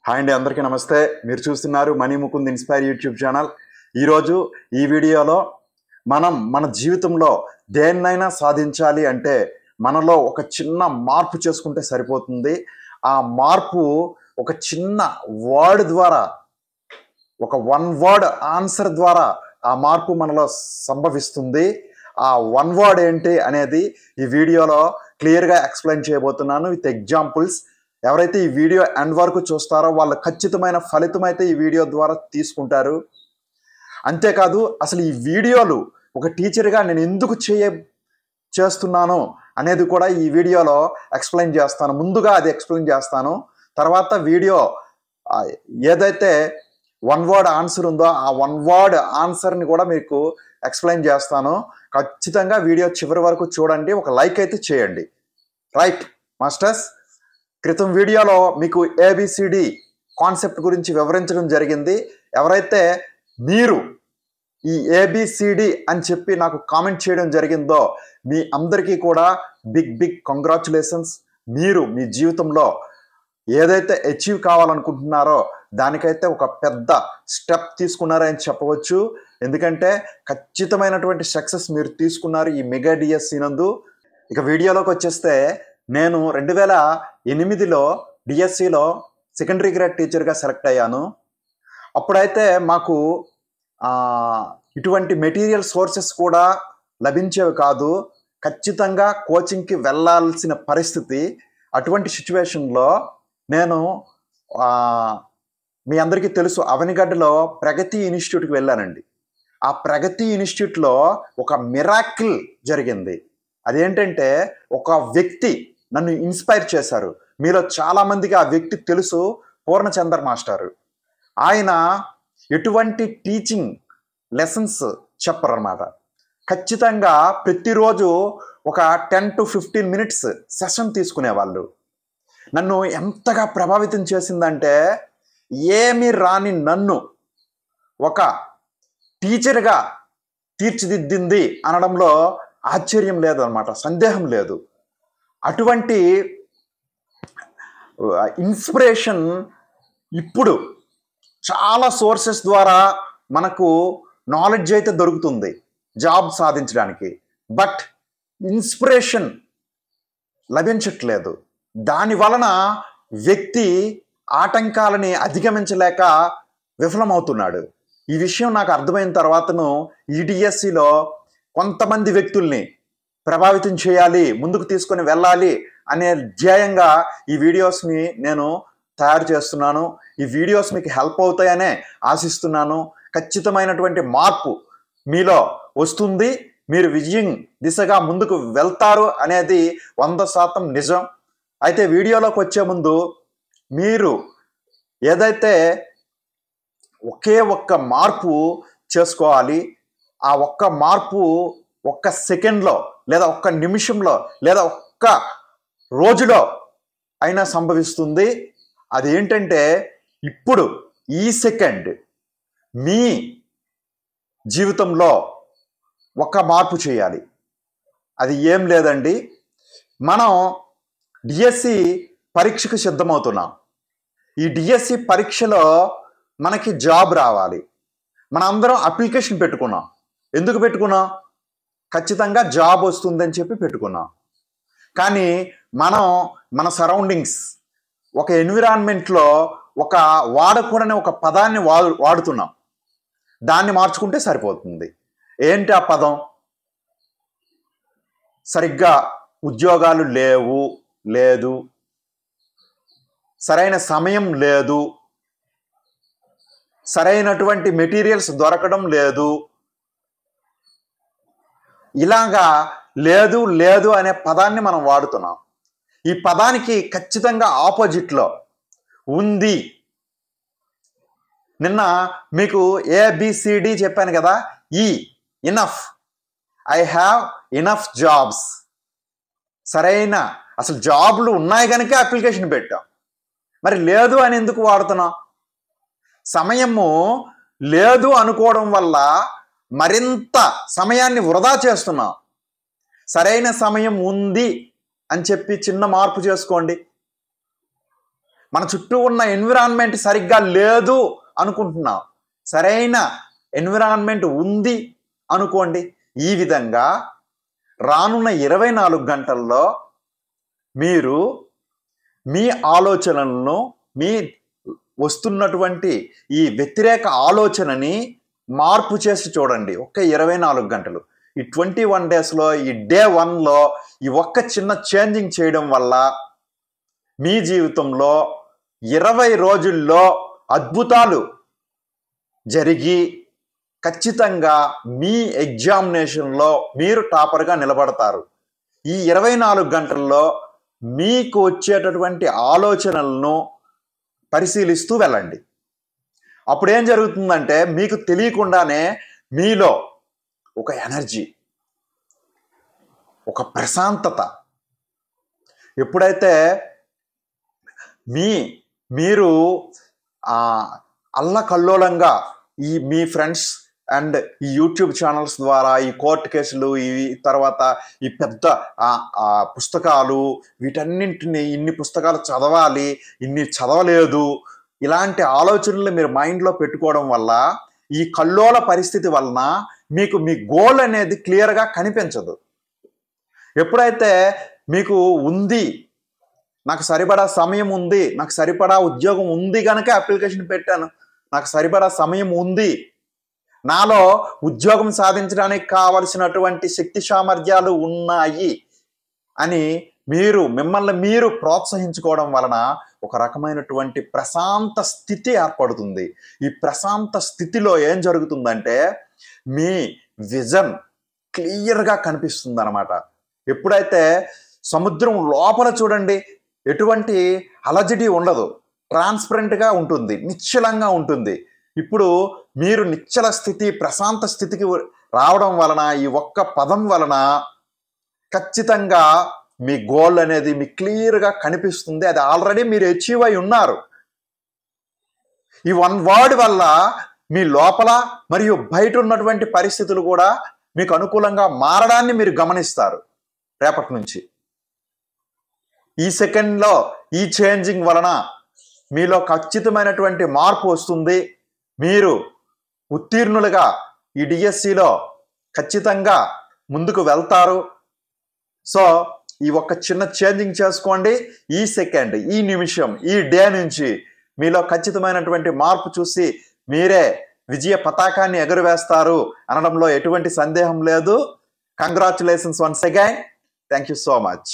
Hi అండి, అందరికీ నమస్తే. మీరు చూస్తున్నారు money Mukund inspire YouTube channel. ఈరోజు ఈ వీడియోలో మన జీవితంలో దేన్నైనా సాధించాలి అంటే మనలో ఒక చిన్న మార్పు చేసుకుంటే సరిపోతుంది. ఆ మార్పు ఒక చిన్న వర్డ్ ద్వారా, ఒక వన్ వర్డ్ ఆన్సర్ ద్వారా ఆ మార్పు మనలో సంభవిస్తుంది. ఆ వన్ వర్డ్ ఏంటి అనేది ఈ వీడియోలో క్లియర్గా ఎక్స్ప్లెయిన్ చేయబోతున్నాను విత్ ఎగ్జాంపుల్స్. ఎవరైతే ఈ వీడియో ఎండ్ వరకు చూస్తారో వాళ్ళు ఖచ్చితమైన ఫలితం అయితే ఈ వీడియో ద్వారా తీసుకుంటారు. అంతేకాదు, అసలు ఈ వీడియోలు ఒక టీచర్గా నేను ఎందుకు చేస్తున్నాను అనేది కూడా ఈ వీడియోలో ఎక్స్ప్లెయిన్ చేస్తాను. ముందుగా అది ఎక్స్ప్లెయిన్ చేస్తాను, తర్వాత వీడియో ఏదైతే వన్ వర్డ్ ఆన్సర్ ఉందో ఆ వన్ వర్డ్ ఆన్సర్ని కూడా మీకు ఎక్స్ప్లెయిన్ చేస్తాను. ఖచ్చితంగా వీడియో చివరి వరకు చూడండి, ఒక లైక్ అయితే చేయండి. రైట్ మాస్టర్స్, క్రితం వీడియోలో మీకు ఏబిసిడి కాన్సెప్ట్ గురించి వివరించడం జరిగింది. ఎవరైతే మీరు ఈ ఏబిసిడి అని చెప్పి నాకు కామెంట్ చేయడం జరిగిందో మీ అందరికీ కూడా బిగ్ కంగ్రాచులేషన్స్. మీరు మీ జీవితంలో ఏదైతే అచీవ్ కావాలనుకుంటున్నారో దానికైతే ఒక పెద్ద స్టెప్ తీసుకున్నారని చెప్పవచ్చు. ఎందుకంటే ఖచ్చితమైనటువంటి సక్సెస్ మీరు తీసుకున్నారు ఈ మెగా డిఎస్సి నందు. ఇక వీడియోలోకి వచ్చేస్తే, నేను 2008లో డిఎస్సిలో సెకండరీ గ్రేడ్ టీచర్గా సెలెక్ట్ అయ్యాను. అప్పుడైతే మాకు ఇటువంటి మెటీరియల్ సోర్సెస్ కూడా లభించేవి కాదు. ఖచ్చితంగా కోచింగ్కి వెళ్ళాల్సిన పరిస్థితి. అటువంటి సిచ్యువేషన్లో నేను మీ అందరికీ తెలుసు అవనిగడ్డలో ప్రగతి ఇన్స్టిట్యూట్కి వెళ్ళానండి. ఆ ప్రగతి ఇన్స్టిట్యూట్లో ఒక మిరాకిల్ జరిగింది. అదేంటంటే, ఒక వ్యక్తి నన్ను ఇన్స్పైర్ చేశారు. మీలో చాలామందికి ఆ వ్యక్తి తెలుసు, పూర్ణచందర్ మాస్టర్. ఆయన ఎటువంటి టీచింగ్ లెసన్స్ చెప్పరన్నమాట. ఖచ్చితంగా ప్రతిరోజు ఒక 10 to 15 minutes సెషన్ తీసుకునేవాళ్ళు. నన్ను ఎంతగా ప్రభావితం చేసిందంటే, ఏమి రాని నన్ను ఒక టీచర్గా తీర్చిదిద్దింది అనడంలో ఆశ్చర్యం లేదన్నమాట, సందేహం లేదు. అటువంటి ఇన్స్పిరేషన్ ఇప్పుడు చాలా సోర్సెస్ ద్వారా మనకు నాలెడ్జ్ అయితే దొరుకుతుంది జాబ్ సాధించడానికి. బట్ ఇన్స్పిరేషన్ లభించట్లేదు. దాని వలన వ్యక్తి ఆటంకాలని అధిగమించలేక విఫలమవుతున్నాడు. ఈ విషయం నాకు అర్థమైన తర్వాతను ఈ డిఎస్సిలో కొంతమంది వ్యక్తుల్ని ప్రభావితం చేయాలి, ముందుకు తీసుకొని వెళ్ళాలి అనే ధ్యేయంగా ఈ వీడియోస్ని నేను తయారు చేస్తున్నాను. ఈ వీడియోస్ మీకు హెల్ప్ అవుతాయనే ఆశిస్తున్నాను. ఖచ్చితమైనటువంటి మార్పు మీలో వస్తుంది, మీరు విజయం దిశగా ముందుకు వెళ్తారు అనేది 100% నిజం. అయితే వీడియోలోకి వచ్చే ముందు మీరు ఏదైతే ఒకే ఒక్క మార్పు చేసుకోవాలి, ఆ ఒక్క మార్పు ఒక్క సెకండ్లో లేదా ఒక్క నిమిషంలో లేదా ఒక్క రోజులో అయినా సంభవిస్తుంది. అది ఏంటంటే, ఇప్పుడు ఈ సెకండ్ మీ జీవితంలో ఒక మార్పు చేయాలి. అది ఏం లేదండి, మనం డిఎస్సి పరీక్షకు సిద్ధమవుతున్నాం. ఈ డిఎస్సి పరీక్షలో మనకి జాబ్ రావాలి. మన అందరం అప్లికేషన్ పెట్టుకున్నాం. ఎందుకు పెట్టుకున్నాం? ఖచ్చితంగా జాబ్ వస్తుందని చెప్పి పెట్టుకున్నాం. కానీ మనం మన సరౌండింగ్స్, ఒక ఎన్విరాన్మెంట్లో ఒక వాడకూడని ఒక పదాన్ని వాడుతున్నాం. దాన్ని మార్చుకుంటే సరిపోతుంది. ఏంటి ఆ పదం? సరిగ్గా ఉద్యోగాలు లేదు, సరైన సమయం లేదు, సరైనటువంటి మెటీరియల్స్ దొరకడం లేదు. ఇలాగా లేదు అనే పదాన్ని మనం వాడుతున్నాం. ఈ పదానికి ఖచ్చితంగా ఆపోజిట్లో ఉంది. నిన్న మీకు ఏబిసిడి చెప్పాను కదా, enough, I have enough jobs. సరైన అసలు జాబ్లు ఉన్నాయి కనుక అప్లికేషన్ పెట్టాం. మరి లేదు అని ఎందుకు వాడుతున్నాం? సమయము లేదు అనుకోవడం వల్ల మరింత సమయాన్ని వృధా చేస్తున్నాం. సరైన సమయం ఉంది అని చెప్పి చిన్న మార్పు చేసుకోండి. మన చుట్టూ ఉన్న ఎన్విరాన్మెంట్ సరిగ్గా లేదు అనుకుంటున్నాం. సరైన ఎన్విరాన్మెంట్ ఉంది అనుకోండి. ఈ విధంగా రానున్న 24 గంటల్లో మీరు మీ ఆలోచనలను, మీ వస్తున్నటువంటి ఈ వ్యతిరేక ఆలోచనని మార్పు చేసి చూడండి. ఒక్క 24 గంటలు, ఈ 21 డేస్లో, ఈ డే 1లో ఈ ఒక్క చిన్న చేంజింగ్ చేయడం వల్ల మీ జీవితంలో 20 రోజుల్లో అద్భుతాలు జరిగి ఖచ్చితంగా మీ ఎగ్జామినేషన్లో మీరు టాపర్గా నిలబడతారు. ఈ 24 గంటల్లో మీకు వచ్చేటటువంటి ఆలోచనలను పరిశీలిస్తూ వెళ్ళండి. అప్పుడు ఏం జరుగుతుందంటే మీకు తెలియకుండానే మీలో ఒక ఎనర్జీ, ఒక ప్రశాంతత, ఎప్పుడైతే మీరు అల్లకల్లోలంగా మీ ఫ్రెండ్స్ అండ్ ఈ యూట్యూబ్ ఛానల్స్ ద్వారా ఈ కోర్టు కేసులు, ఈ తర్వాత ఈ పెద్ద పుస్తకాలు, వీటన్నింటినీ ఇన్ని పుస్తకాలు చదవాలి, ఇన్ని చదవలేదు, ఇలాంటి ఆలోచనలు మీరు మైండ్లో పెట్టుకోవడం వల్ల ఈ కల్లోల పరిస్థితి వలన మీకు మీ గోల్ అనేది క్లియర్గా కనిపించదు. ఎప్పుడైతే మీకు ఉంది, నాకు సరిపడా సమయం ఉంది, నాకు సరిపడా ఉద్యోగం ఉంది కనుక అప్లికేషన్ పెట్టాను, నాకు సరిపడా సమయం ఉంది, నాలో ఉద్యోగం సాధించడానికి కావలసినటువంటి శక్తి సామర్థ్యాలు ఉన్నాయి అని మిమ్మల్ని మీరు ప్రోత్సహించుకోవడం వలన ఒక రకమైనటువంటి ప్రశాంత స్థితి ఏర్పడుతుంది. ఈ ప్రశాంత స్థితిలో ఏం జరుగుతుందంటే మీ విజన్ క్లియర్గా కనిపిస్తుంది అన్నమాట. ఎప్పుడైతే సముద్రం లోపల చూడండి, ఎటువంటి అలజడి ఉండదు, ట్రాన్స్పరెంట్గా ఉంటుంది, నిశ్చలంగా ఉంటుంది. ఇప్పుడు మీరు నిశ్చల స్థితి, ప్రశాంత స్థితికి రావడం వలన, ఈ ఒక్క పదం వలన ఖచ్చితంగా మీ గోల్ అనేది మీకు క్లియర్గా కనిపిస్తుంది. అది ఆల్రెడీ మీరు అచీవ్ అయి ఉన్నారు. ఈ వన్ వర్డ్ వల్ల మీ లోపల మరియు బయట ఉన్నటువంటి పరిస్థితులు కూడా మీకు అనుకూలంగా మారడాన్ని మీరు గమనిస్తారు. రేపటి నుంచి ఈ సెకండ్లో ఈ చేంజింగ్ వలన మీలో ఖచ్చితమైనటువంటి మార్పు వస్తుంది. మీరు ఉత్తీర్ణులుగా ఈ డిఎస్సిలో ఖచ్చితంగా ముందుకు వెళ్తారు. సో ఈ ఒక్క చిన్న చేంజింగ్ చేసుకోండి. ఈ సెకండ్, ఈ నిమిషం, ఈ డే నుంచి మీలో ఖచ్చితమైనటువంటి మార్పు చూసి మీరే విజయ పతాకాన్ని ఎగురవేస్తారు అనడంలో ఎటువంటి సందేహం లేదు. Congratulations once again. Thank you so much.